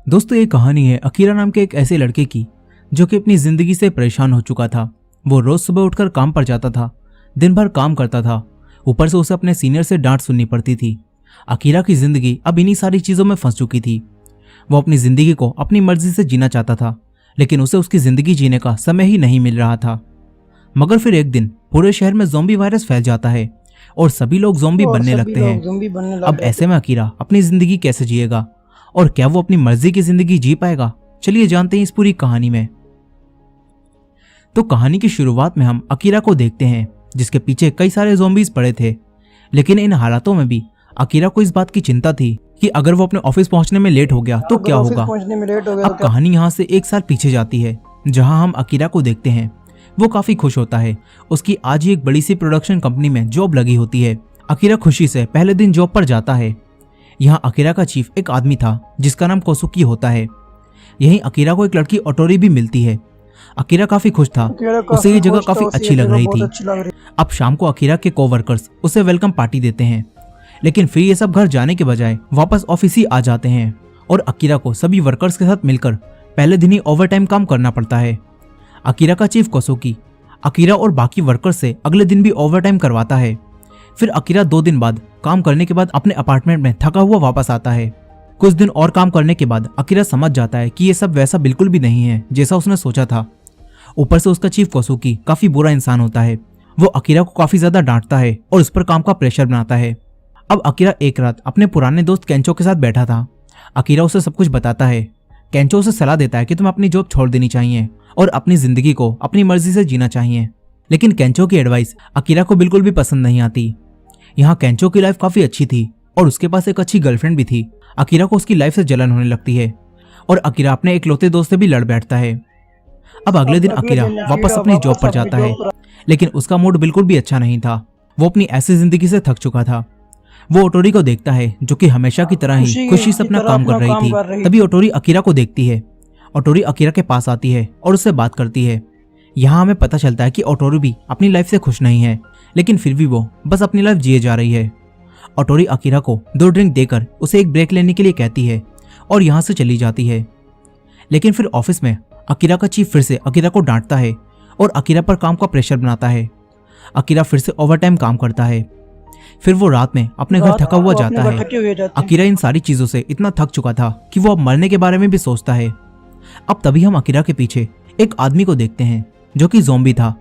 दोस्तों ये कहानी है अकीरा नाम के एक ऐसे लड़के की जो कि अपनी जिंदगी से परेशान हो चुका था। वो रोज सुबह उठकर काम पर जाता था, दिन भर काम करता था, ऊपर से उसे अपने सीनियर से डांट सुननी पड़ती थी। अकीरा की जिंदगी अब इन्हीं सारी चीजों में फंस चुकी थी। वो अपनी जिंदगी को अपनी मर्जी से जीना चाहता था, लेकिन उसे उसकी जिंदगी जीने का समय ही नहीं मिल रहा था। मगर फिर एक दिन पूरे शहर में ज़ॉम्बी वायरस फैल जाता है और सभी लोग ज़ॉम्बी बनने लगते हैं। अब ऐसे में अकीरा अपनी जिंदगी कैसे जिएगा और क्या वो अपनी मर्जी की जिंदगी जी पाएगा? चलिए जानते हैं इस पूरी कहानी में। तो कहानी की शुरुआत में हम अकीरा को देखते हैं जिसके पीछे कई सारे ज़ॉम्बीज पड़े थे। लेकिन इन हालातों में भी अकीरा को इस बात की चिंता थी कि अगर वो अपने ऑफिस पहुंचने में लेट हो गया तो क्या होगा। अब कहानी यहाँ से 1 साल पीछे जाती है जहां हम अकीरा को देखते हैं। वो काफी खुश होता है, उसकी आज ही एक बड़ी सी प्रोडक्शन कंपनी में जॉब लगी होती है। अकीरा खुशी से पहले दिन जॉब पर जाता है। यहाँ अकीरा का चीफ एक आदमी था जिसका नाम कोसुकी होता है। यहीं अकीरा को एक लड़की ओटोरी भी मिलती है। अकीरा काफी खुश था, उसे ये जगह काफी अच्छी लग रही थी। अब शाम को अकीरा के कोवर्कर्स उसे वेलकम पार्टी देते हैं, लेकिन फिर ये सब घर जाने के बजाय वापस ऑफिस ही आ जाते हैं और अकीरा को सभी वर्कर्स के साथ मिलकर पहले दिन ही ओवरटाइम काम करना पड़ता है। अकीरा का चीफ कोसुकी अकीरा और बाकी वर्कर्स से अगले दिन भी ओवरटाइम करवाता है। फिर अकीरा 2 दिन बाद काम करने के बाद अपने अपार्टमेंट में थका हुआ वापस आता है। कुछ दिन और काम करने के बाद अकीरा समझ जाता है कि ये सब वैसा बिल्कुल भी नहीं है जैसा उसने सोचा था। ऊपर से उसका चीफ कोसुकी काफी बुरा इंसान होता है। वो अकीरा को काफी ज्यादा डांटता है और उस पर काम का प्रेशर बनाता है। अब अकीरा एक रात अपने पुराने दोस्त केंचो के साथ बैठा था। अकीरा उसे सब कुछ बताता है। केंचो उसे सलाह देता है कि तुम्हें अपनी जॉब छोड़ देनी चाहिए और अपनी जिंदगी को अपनी मर्जी से जीना चाहिए। लेकिन केंचो की एडवाइस अकीरा को बिल्कुल भी पसंद नहीं आती। यहाँ केंचो की लाइफ काफी अच्छी थी और उसके पास एक अच्छी गर्लफ्रेंड भी थी। अकीरा को उसकी लाइफ से जलन होने लगती है और अकीरा अपने इकलौते दोस्त से भी लड़ बैठता है। अब अगले दिन अकीरा वापस अपनी जॉब पर जाता है, लेकिन उसका मूड बिल्कुल भी अच्छा नहीं था। वो अपनी ऐसी जिंदगी से थक चुका था। वो ओटोरी को देखता है जो कि हमेशा की तरह ही खुशी से अपना काम कर रही थी। तभी ओटोरी अकीरा को देखती है। ओटोरी अकीरा के पास आती है और उससे बात करती है। यहाँ हमें पता चलता है कि ओटोरी भी अपनी लाइफ से खुश नहीं है, लेकिन फिर भी वो बस अपनी लाइफ जिए जा रही है। ओटोरी अकीरा को 2 ड्रिंक देकर उसे एक ब्रेक लेने के लिए कहती है और यहाँ से चली जाती है। लेकिन फिर ऑफिस में अकीरा का चीफ फिर से अकीरा को डांटता है और अकीरा पर काम का प्रेशर बनाता है। अकीरा फिर से ओवरटाइम काम करता है। फिर वो रात में अपने घर थका हुआ जाता है। अकीरा इन सारी चीजों से इतना थक चुका था कि वो अब मरने के बारे में भी सोचता है। अब तभी हम अकीरा के पीछे एक आदमी को देखते हैं जो कि ज़ॉम्बी था।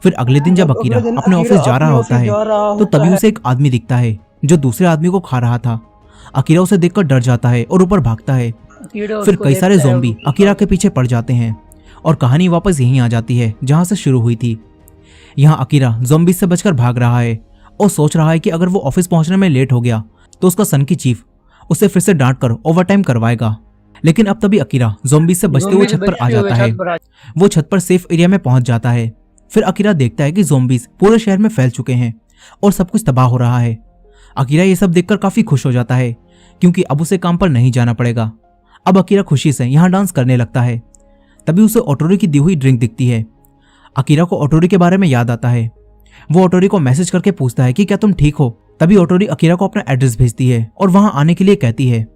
फिर अगले दिन जब अकीरा अपने ऑफिस जा रहा होता है तो तभी उसे एक आदमी दिखता है जो दूसरे आदमी को खा रहा था। अकीरा उसे देखकर डर जाता है और ऊपर भागता है। फिर कई सारे ज़ॉम्बी अकीरा के पीछे पड़ जाते हैं और कहानी वापस यहीं आ जाती है जहां से शुरू हुई थी। यहाँ अकीरा ज़ॉम्बी से बचकर भाग रहा है और सोच रहा है कि अगर वो ऑफिस पहुंचने में लेट हो गया तो उसका सन की चीफ उसे फिर से डांट कर ओवरटाइम करवाएगा। लेकिन अब तभी अकीरा ज़ॉम्बी से बचते हुए छत पर आ जाता है। वो छत पर सेफ एरिया में पहुंच जाता है। फिर अकीरा देखता है कि ज़ॉम्बीज पूरे शहर में फैल चुके हैं और सब कुछ तबाह हो रहा है। अकीरा ये सब देखकर काफी खुश हो जाता है क्योंकि अब उसे काम पर नहीं जाना पड़ेगा। अब अकीरा खुशी से यहाँ डांस करने लगता है। तभी उसे ओटोरी की दी हुई ड्रिंक दिखती है। अकीरा को ओटोरी के बारे में याद आता है। वो ओटोरी को मैसेज करके पूछता है कि क्या तुम ठीक हो। तभी ओटोरी अकीरा को अपना एड्रेस भेजती है और वहां आने के लिए कहती है।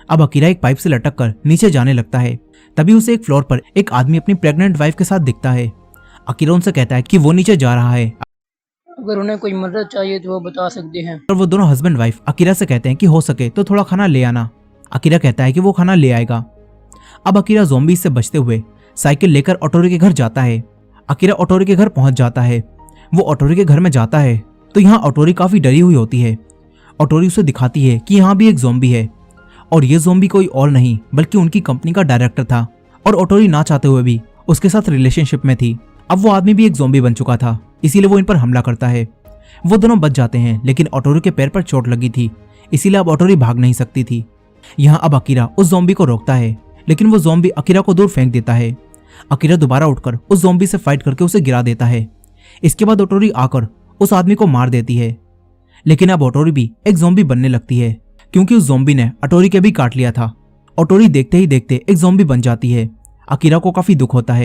अब अकीरा एक पाइप से लटक कर नीचे जाने लगता है। तभी उसे एक फ्लोर पर एक आदमी अपनी प्रेग्नेंट वाइफ के साथ दिखता है। अकीरा उनसे कहता है कि वो नीचे जा रहा है, अगर उन्हें कोई मदद चाहिए तो वो बता सकते हैं। और वो दोनों हस्बैंड वाइफ अकीरा से कहते हैं कि हो सके तो थोड़ा खाना ले आना। अकीरा कहता है कि वो खाना ले आएगा। अब अकीरा ज़ॉम्बी से बचते हुए साइकिल लेकर ओटोरी के घर जाता है। अकीरा ओटोरी के घर पहुंच जाता है। वो ओटोरी के घर में जाता है तो यहाँ ओटोरी काफी डरी हुई होती है। ओटोरी उसे दिखाती है कि यहाँ भी एक ज़ॉम्बी है और ये ज़ॉम्बी कोई और नहीं बल्कि उनकी कंपनी का डायरेक्टर था और ओटोरी ना चाहते हुए भी उसके साथ रिलेशनशिप में थी। अब वो आदमी भी एक ज़ॉम्बी बन चुका था, इसीलिए वो इन पर हमला करता है। वो दोनों बच जाते हैं, लेकिन ओटोरी के पैर पर चोट लगी थी, इसीलिए अब ओटोरी भाग नहीं सकती थी। यहाँ अब अकीरा उस ज़ॉम्बी को रोकता है, लेकिन वो ज़ॉम्बी अकीरा को दूर फेंक देता है। अकीरा दोबारा उठकर उस ज़ॉम्बी से फाइट करके उसे गिरा देता है। इसके बाद ओटोरी आकर उस आदमी को मार देती है। लेकिन अब ओटोरी भी एक ज़ॉम्बी बनने लगती है क्योंकि उस ज़ॉम्बी ने ओटोरी के भी काट लिया था। ओटोरी देखते ही देखते एक ज़ॉम्बी बन जाती है। अकीरा को काफी दुख होता है।